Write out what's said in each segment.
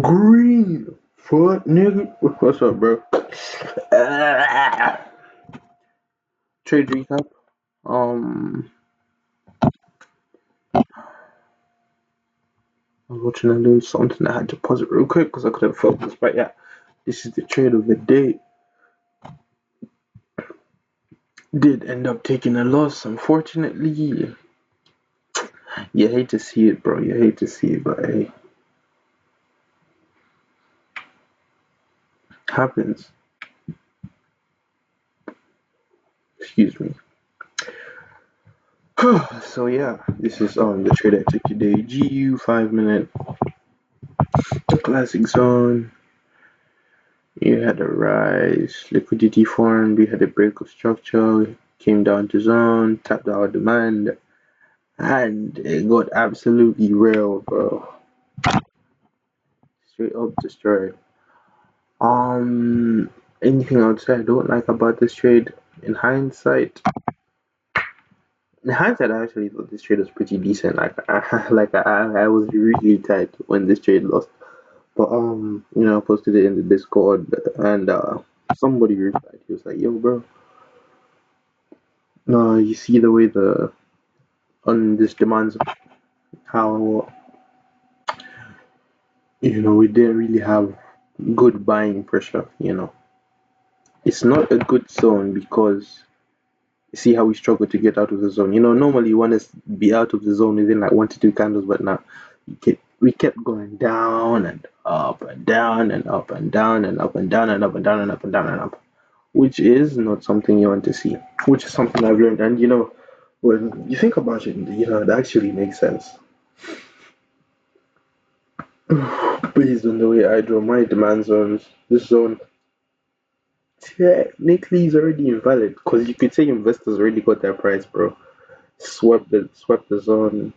Green fuck nigga. What's up, bro? Ah. Trade recap. Um, I was watching and doing something. I had to pause it real quick because I couldn't focus. But yeah, this is the trade of the day. Did end up taking a loss, unfortunately. You hate to see it, bro. You hate to see it, but hey, happens. Excuse me. So yeah, this is the trade I took today. GU 5 minute classic zone. You had a rise, liquidity formed, we had a break of structure, came down to zone, tapped our demand, and it got absolutely real, bro. Straight up destroyed. Um, Anything I would say I don't like about this trade, in hindsight, I actually thought this trade was pretty decent. I was really tight when this trade lost. But I posted it in the Discord, and somebody replied. He was like, "Yo, bro, no, you see the way the on this demands how we didn't really have good buying pressure. It's not a good zone because see how we struggle to get out of the zone. Normally you want to be out of the zone within like 1 to 2 candles, but now we kept going down and up and down and up and down and up and down and up and down and up and down and up, which is not something you want to see. Which is something I've learned, and when you think about it, it actually makes sense. Based on the way I draw my demand zones, this zone technically is already invalid because you could say investors already got their price, bro. Swept the zone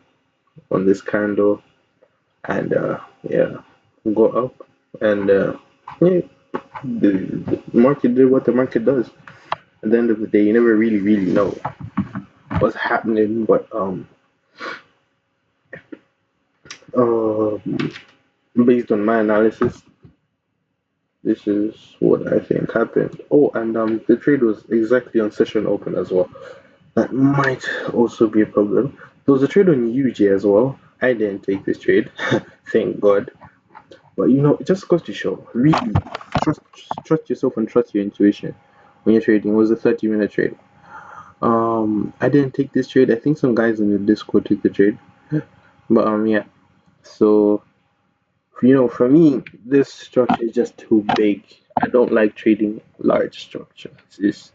on this candle, and yeah, go up, and yeah, the market did what the market does. At the end of the day, you never really know what's happening, but um, based on my analysis, this is what I think happened. Oh, and the trade was exactly on session open as well. That might also be a problem. There was a trade on UJ as well. I didn't take this trade, thank God. But it just goes to show, really, trust trust yourself and trust your intuition when you're trading. It was a 30-minute trade. I didn't take this trade. I think some guys in the Discord took the trade. But yeah. So for me, this structure is just too big. I don't like trading large structures.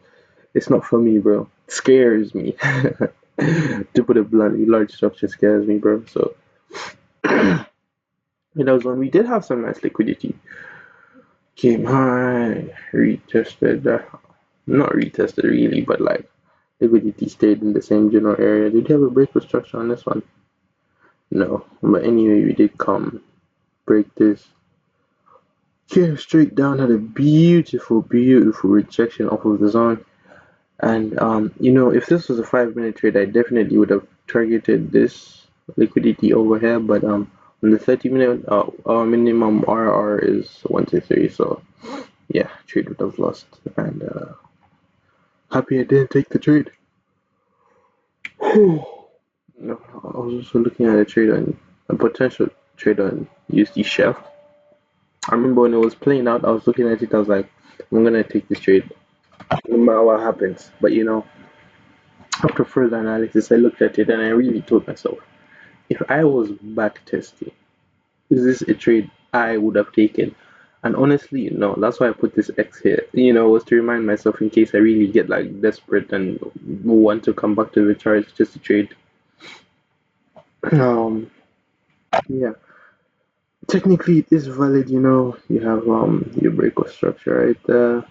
It's not for me, bro. It scares me. To put it bluntly, large structure scares me, bro. So that was when we did have some nice liquidity. Came high, retested. Not retested really, but like liquidity stayed in the same general area. Did you have a break of structure on this one? No. But anyway, we did come break this. Came straight down, had a beautiful rejection off of the zone. And if this was a 5 minute trade, I definitely would have targeted this liquidity over here. But on the 30 minute, our minimum RR is 1 to 3. So yeah, trade would have lost. And happy I didn't take the trade. No, I was also looking at a potential trade on USD Chef. I remember when it was playing out, I was looking at it. I was like, I'm gonna take this trade, no matter what happens. But after further analysis, I looked at it and I really told myself, if I was back testing, is this a trade I would have taken? And honestly, no. That's why I put this X here. Was to remind myself in case I really get like desperate and want to come back to the charts just to trade. Um, yeah. Technically, it is valid. You have your break of structure right there.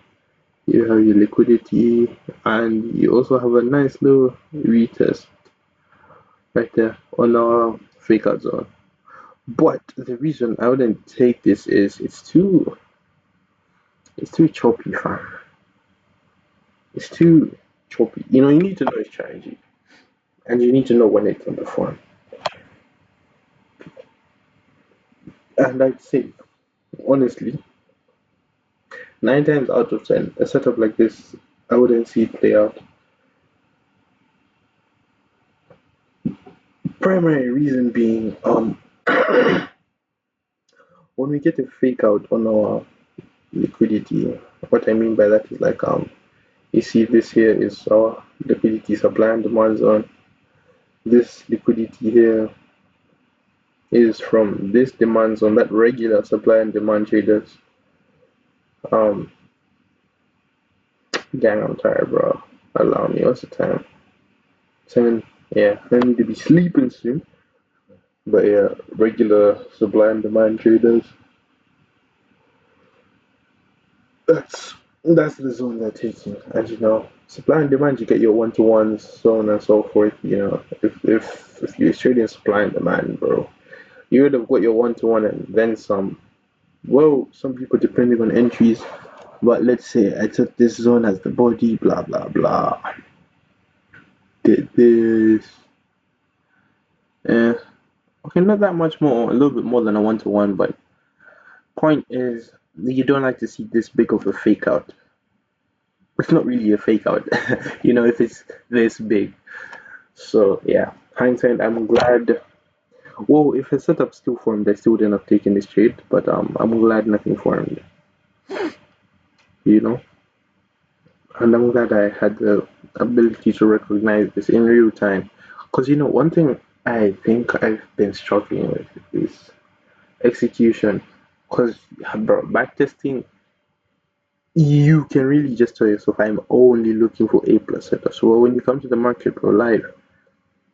You have your liquidity, and you also have a nice little retest right there on our fake out zone. But the reason I wouldn't take this is it's too choppy, fam. It's too choppy. You need to know your strategy, and you need to know when it's on the form. And I'd say honestly, 9 times out of 10, a setup like this, I wouldn't see it play out. Primary reason being, when we get a fake out on our liquidity, what I mean by that is like, you see this here is our liquidity supply and demand zone. This liquidity here is from this demand zone that regular supply and demand traders. Um, Gang, I'm tired, bro. Allow me. What's the time? 7. Yeah, I need to be sleeping soon. But yeah, regular supply and demand traders. That's the zone they're taking. And supply and demand, you get your one to ones, so on and so forth. If you're trading supply and demand, bro, you would have got your one to one and then some. Well, some people depending on entries, but let's say I took this zone as the body, blah blah blah. Did this, eh? Okay, not that much more, a little bit more than a one to one, but point is, you don't like to see this big of a fake out. It's not really a fake out, if it's this big. So yeah, hindsight, I'm glad. Well, if a setup still formed, I still wouldn't have taken this trade, but I'm glad nothing formed, you know. And I'm glad I had the ability to recognize this in real time. Because one thing I think I've been struggling with is execution. Because, bro, backtesting, you can really just tell yourself, I'm only looking for A plus setups. So when you come to the market, bro, live,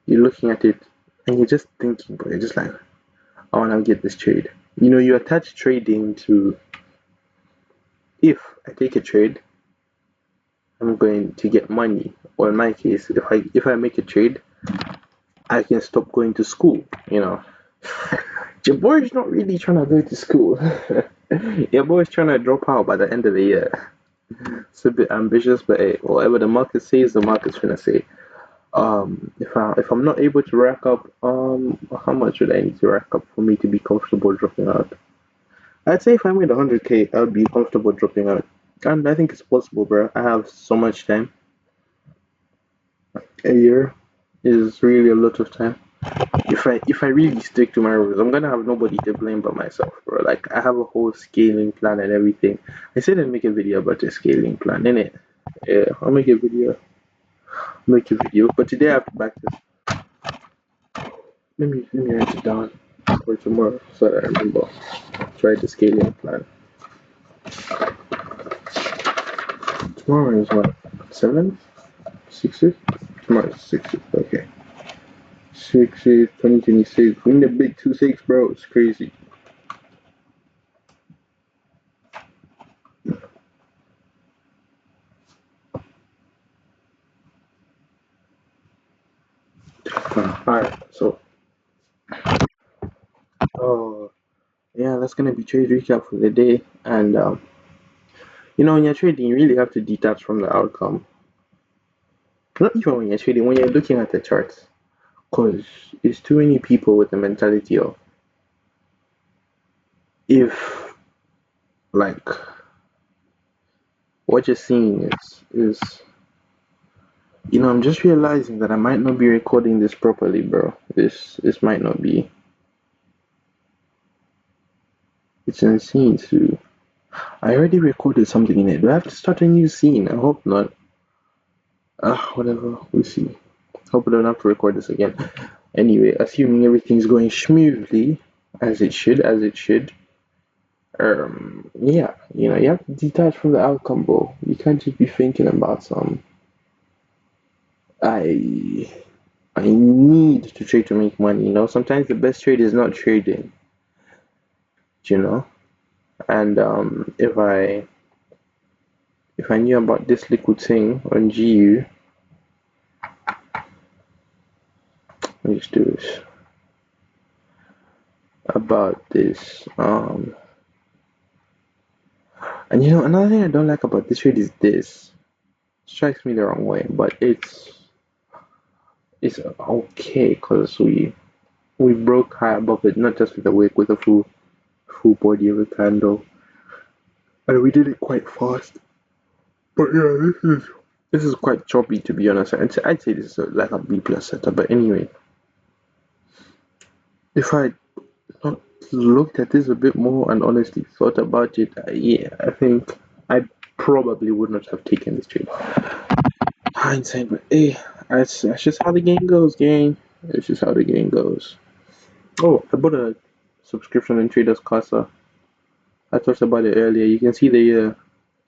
you're looking at it and you're just thinking, bro, you're just like, I want to get this trade. You attach trading to, if I take a trade, I'm going to get money. Or in my case, if I make a trade, I can stop going to school. Your boy's not really trying to go to school. Your boy's trying to drop out by the end of the year. It's a bit ambitious, but hey, whatever the market says, the market's gonna say. If I'm not able to rack up, how much would I need to rack up for me to be comfortable dropping out? I'd say if I made 100K, I'd be comfortable dropping out, and I think it's possible, bro. I have so much time. A year is really a lot of time. If I really stick to my rules, I'm gonna have nobody to blame but myself, bro. Like I have a whole scaling plan and everything. I said I'd make a video about the scaling plan, innit? Yeah, I'll make a video. Make a video. But today I have to back this. Let me write it down for tomorrow so that I remember. Try the scaling plan. Tomorrow is what? 7th? 6th? Tomorrow is 6th. Okay. 6th, 2026. We need a big 2-6, bro. It's crazy. Alright, so oh yeah, that's gonna be trade recap for the day. And when you're trading, you really have to detach from the outcome. Not even when you're trading, when you're looking at the charts, because it's too many people with the mentality of, if like what you're seeing is I'm just realizing that I might not be recording this properly, bro. This might not be. It's insane too. I already recorded something in it. Do I have to start a new scene? I hope not. Whatever. We'll see. Hope I don't have to record this again. Anyway, assuming everything's going smoothly, as it should. Yeah, you have to detach from the outcome, bro. You can't just be thinking about some. I I need to trade to make money. Sometimes the best trade is not trading. You know, and if I knew about this liquid thing on GU, let's do this. About this, and another thing I don't like about this trade is this. Strikes me the wrong way, but it's okay because we broke high above it, not just with a wick, with a full full body of a candle, and we did it quite fast. But yeah, this is quite choppy to be honest. I'd say this is like a B plus setup. But anyway, if I not looked at this a bit more and honestly thought about it, yeah, I think I probably would not have taken this trade. Hindsight, but hey, that's just how the game goes, gang. It's just how the game goes. Oh, I bought a subscription in Traders Casa. I talked about it earlier. You can see the year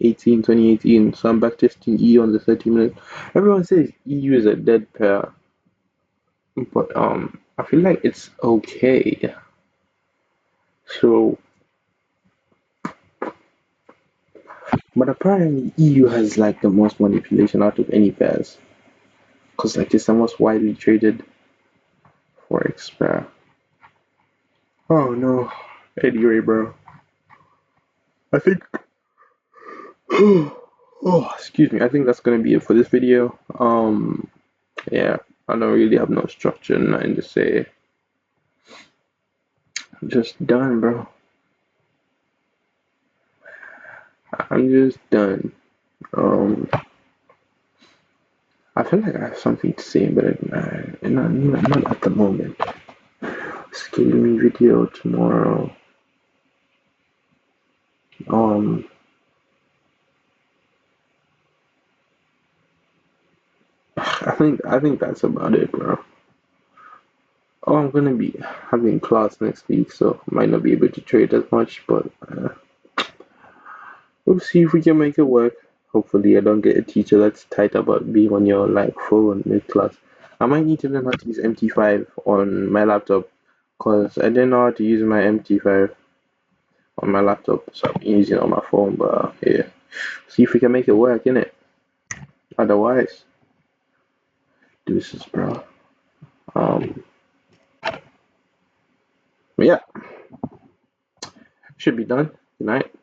2018. So I'm backtesting EU on the 30 minute. Everyone says EU is a dead pair, but I feel like it's okay. So, but apparently EU has like the most manipulation out of any pairs, cause like it's the most widely traded forex pair. Oh no, anyway, bro. I think. Oh, excuse me. I think that's gonna be it for this video. Yeah, I don't really have no structure, nothing to say. Just done, bro. I'm just done. Um, I feel like I have something to say, but not at the moment. Scaling video tomorrow. Um, I think that's about it, bro. Oh, I'm gonna be having class next week, so I might not be able to trade as much, but we'll see if we can make it work. Hopefully, I don't get a teacher that's tight about being on your like phone mid class. I might need to learn how to use MT5 on my laptop, cause I didn't know how to use my MT5 on my laptop, so I've been using it on my phone. But yeah, see if we can make it work, innit? Otherwise, deuces, bro. Um, yeah, should be done. Good night.